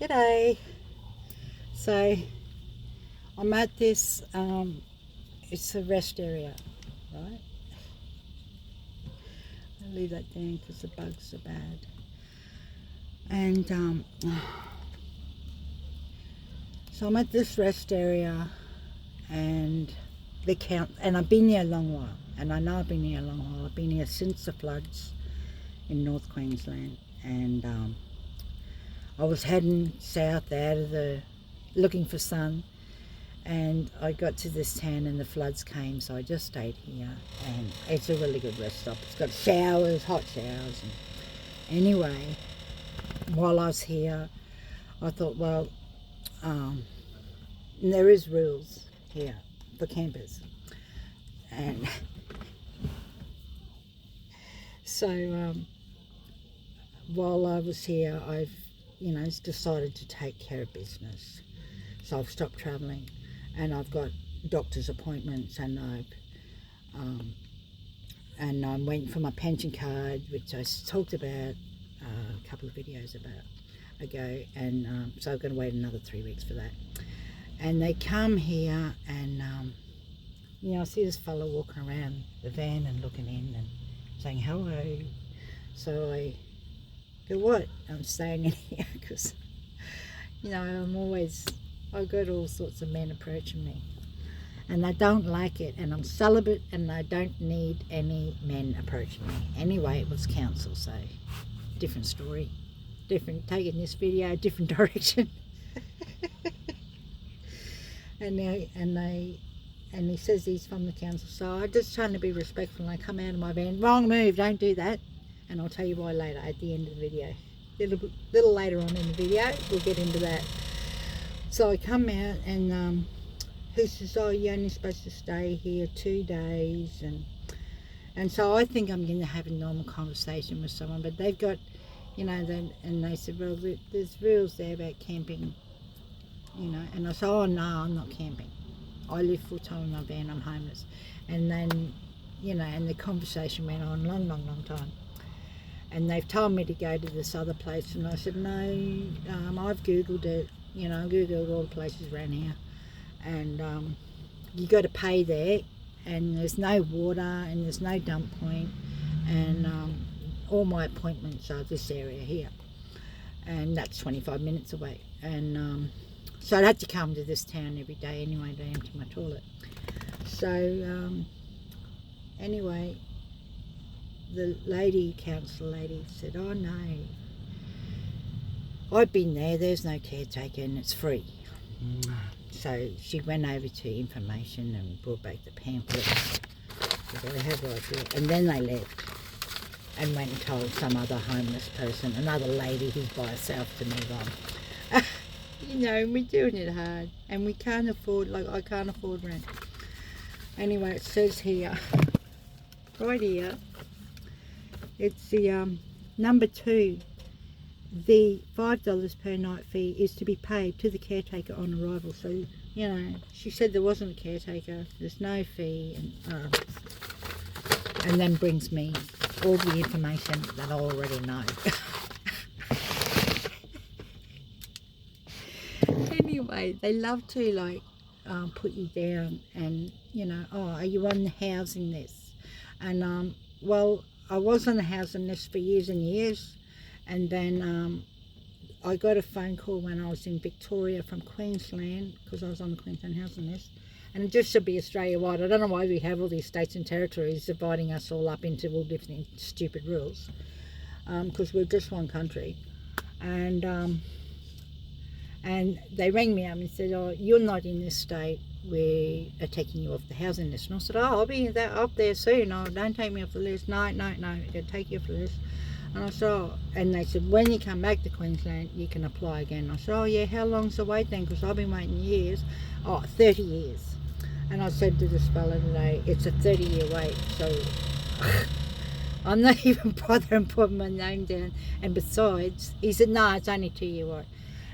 G'day. So I'm at this, it's a rest area, right? I'll leave that down because the bugs are bad. And so I'm at this rest area and and I've been here a long while. And I know I've been here a long while. I've been here since the floods in North Queensland. And I was heading south looking for sun, and I got to this town and the floods came, so I just stayed here, and it's a really good rest stop. It's got showers, hot showers. And anyway, while I was here, I thought, well, there is rules here for campers, and so while I was here, I've decided to take care of business. So I've stopped travelling, and I've got doctor's appointments, and I'm waiting for my pension card, which I talked about a couple of videos ago, and so I'm going to wait another 3 weeks for that. And they come here, and I see this fellow walking around the van and looking in and saying hello. So I go, what? I'm staying in here because I've got all sorts of men approaching me, and I don't like it, and I'm celibate, and I don't need any men approaching me. Anyway, it was council, so different story, taking this video a different direction. and he says he's from the council, so I'm just trying to be respectful, and I come out of my van. Wrong move, don't do that. And I'll tell you why later at the end of the video. Little later on in the video, we'll get into that. So I come out, and he says, oh, you're only supposed to stay here 2 days. And so I think I'm going to have a normal conversation with someone, but they've got, and they said, well, there's rules there about camping, and I said, oh, no, I'm not camping. I live full time in my van, I'm homeless. And then, and the conversation went on long time. And they've told me to go to this other place, and I said, no, I've Googled it, Googled all the places around here, and you got to pay there, and there's no water, and there's no dump point, and all my appointments are this area here, and that's 25 minutes away, and so I'd have to come to this town every day anyway to empty my toilet. So anyway, the council lady said, oh no, I've been there's no caretaker and it's free. So she went over to information and brought back the pamphlet. So they had right there. And then they left and went and told some other homeless person, another lady who's by herself, to move on. We're doing it hard, and we can't afford, I can't afford rent. Anyway, it says here, right here, it's the number 2. The $5 per night fee is to be paid to the caretaker on arrival. So, she said there wasn't a caretaker, there's no fee, and then brings me all the information that I already know. Anyway, they love to put you down, and oh, are you on the housing list? And well, I was on the housing list for years and years, and then I got a phone call when I was in Victoria from Queensland, because I was on the Queensland housing list, and it just should be Australia-wide. I don't know why we have all these states and territories dividing us all up into all different stupid rules, because we're just one country. And they rang me up and said, oh, you're not in this state, we are taking you off the housing list. And I said, oh, I'll be up there soon. Oh, don't take me off the list. No, I'm going to take you off the list. And I said, oh, and they said, when you come back to Queensland, you can apply again. I said, oh yeah, how long's the wait then? Because I've been waiting years. Oh, 30 years. And I said to this fella today, it's a 30-year wait. So I'm not even bothering putting my name down. And besides, he said, no, it's only 2-year wait.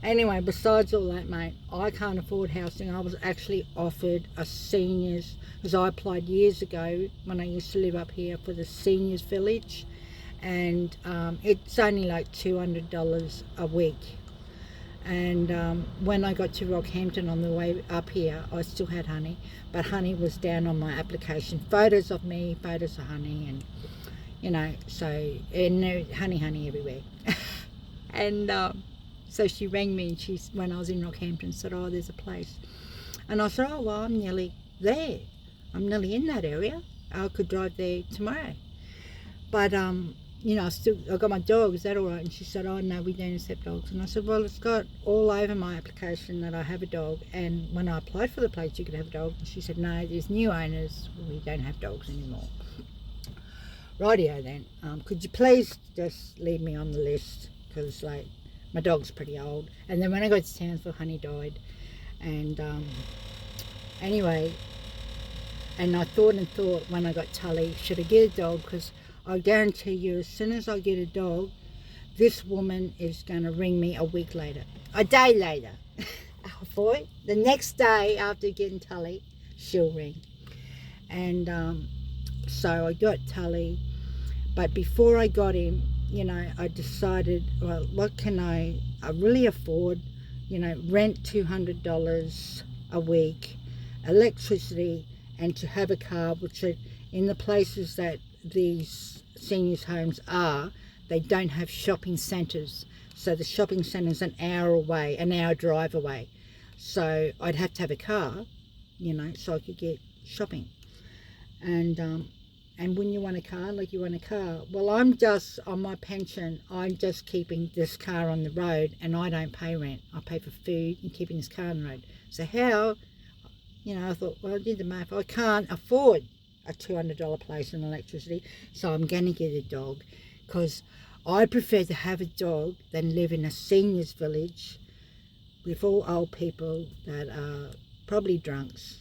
Anyway, besides all that, mate, I can't afford housing. I was actually offered a seniors, because I applied years ago when I used to live up here for the seniors village, and it's only like $200 a week. And when I got to Rockhampton on the way up here, I still had Honey, but Honey was down on my application. Photos of me, photos of Honey, and you know, so, and honey everywhere. And so she rang me, and when I was in Rockhampton, said, oh, there's a place. And I said, oh, well, I'm nearly there. I'm nearly in that area. I could drive there tomorrow. But you know, I got my dog, is that all right? And she said, oh no, we don't accept dogs. And I said, well, it's got all over my application that I have a dog, and when I applied for the place you could have a dog. And she said, no, there's new owners, we don't have dogs anymore. Rightio then, could you please just leave me on the list, because like my dog's pretty old. And then when I got to Townsville, Honey died. And anyway, and I thought when I got Tully, should I get a dog? Because I guarantee you, as soon as I get a dog, this woman is going to ring me a week later, a day later. Oh boy, the next day after getting Tully, she'll ring. And so I got Tully, but before I got him, you know, I decided, well, what can I really afford? You know, rent $200 a week, electricity, and to have a car, which in the places that these seniors homes are, they don't have shopping centres. So the shopping centre's an hour away, an hour drive away. So I'd have to have a car, you know, so I could get shopping. And when you want a car, like you want a car, well, I'm just, on my pension, I'm just keeping this car on the road, and I don't pay rent. I pay for food and keeping this car on the road. So how, you know, I thought, well, I did the math. I can't afford a $200 place in electricity, so I'm going to get a dog, because I prefer to have a dog than live in a seniors village with all old people that are probably drunks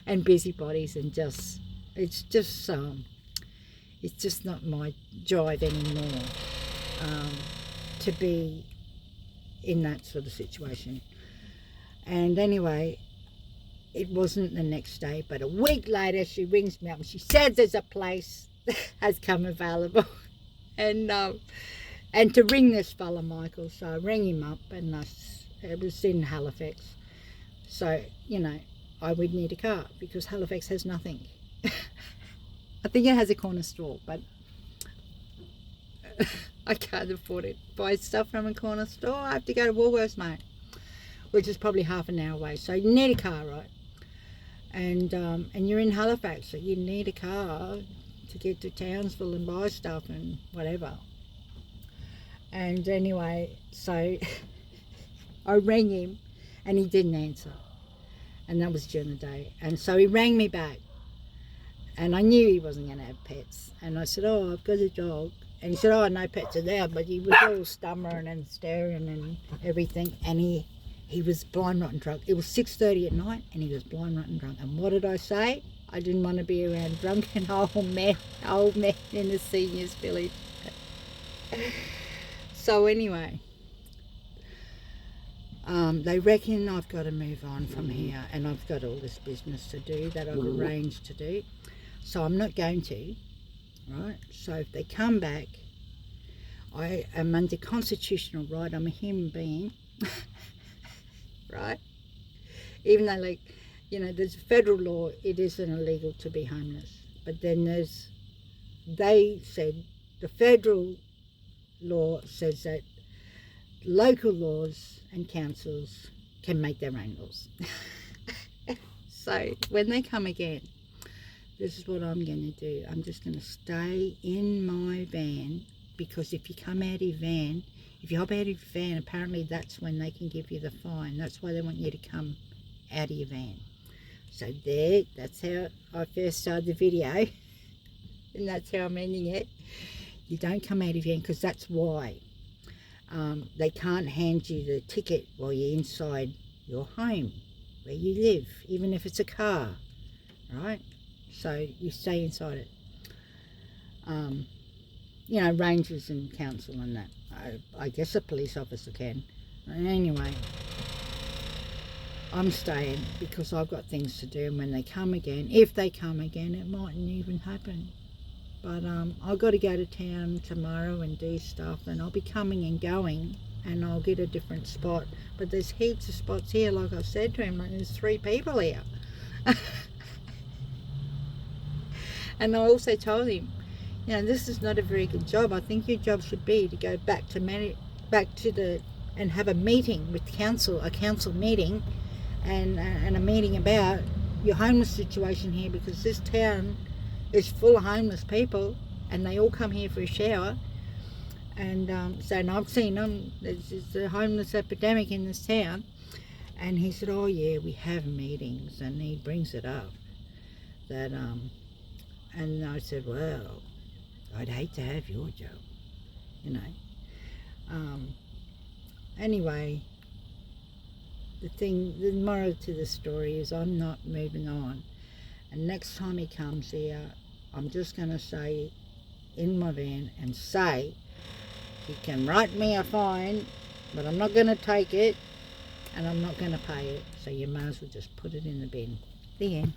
and busybodies, and it's just not my drive anymore to be in that sort of situation. And anyway, it wasn't the next day, but a week later she rings me up and she says there's a place that has come available, and to ring this fella Michael. So I rang him up, and it was in Halifax. So, you know, I would need a car because Halifax has nothing. I think it has a corner store, but I can't afford it. Buy stuff from a corner store, I have to go to Woolworths, mate, which is probably half an hour away. So you need a car, right? And you're in Halifax, so you need a car to get to Townsville and buy stuff and whatever. And anyway, so I rang him and he didn't answer, and that was during the day. And so he rang me back, and I knew he wasn't going to have pets. And I said, oh, I've got a dog. And he said, oh, no pets are there. But he was all stammering and staring and everything, and he was blind, rotten drunk. It was 6:30 at night, and he was blind, rotten drunk. And what did I say? I didn't want to be around drunken old men in the seniors village. So anyway, they reckon I've got to move on from here, and I've got all this business to do that I've arranged to do. So I'm not going to, right? So if they come back, I am under constitutional right. I'm a human being. Right? Even though, like, you know, there's federal law, it isn't illegal to be homeless. But then they said the federal law says that local laws and councils can make their own laws. So when they come again, this is what I'm going to do. I'm just going to stay in my van, because if you come out of your van, if you hop out of your van, apparently that's when they can give you the fine. That's why they want you to come out of your van. So there, that's how I first started the video. And that's how I'm ending it. You don't come out of your van, because that's why. They can't hand you the ticket while you're inside your home, where you live, even if it's a car, right? So you stay inside it. You know, rangers and council and that. I guess a police officer can. Anyway, I'm staying because I've got things to do, and when they come again, if they come again, it mightn't even happen. But I've got to go to town tomorrow and do stuff, and I'll be coming and going, and I'll get a different spot. But there's heaps of spots here, like I said to him, like there's 3 people here. And I also told him, you know, this is not a very good job. I think your job should be to go back to and have a meeting with council, a council meeting, and a meeting about your homeless situation here, because this town is full of homeless people, and they all come here for a shower. And and I've seen them. There's a homeless epidemic in this town. And he said, oh yeah, we have meetings, and he brings it up that and I said, well, I'd hate to have your job, you know. Anyway, the moral to the story is I'm not moving on. And next time he comes here, I'm just going to say in my van and say, he can write me a fine, but I'm not going to take it, and I'm not going to pay it. So you may as well just put it in the bin. The end.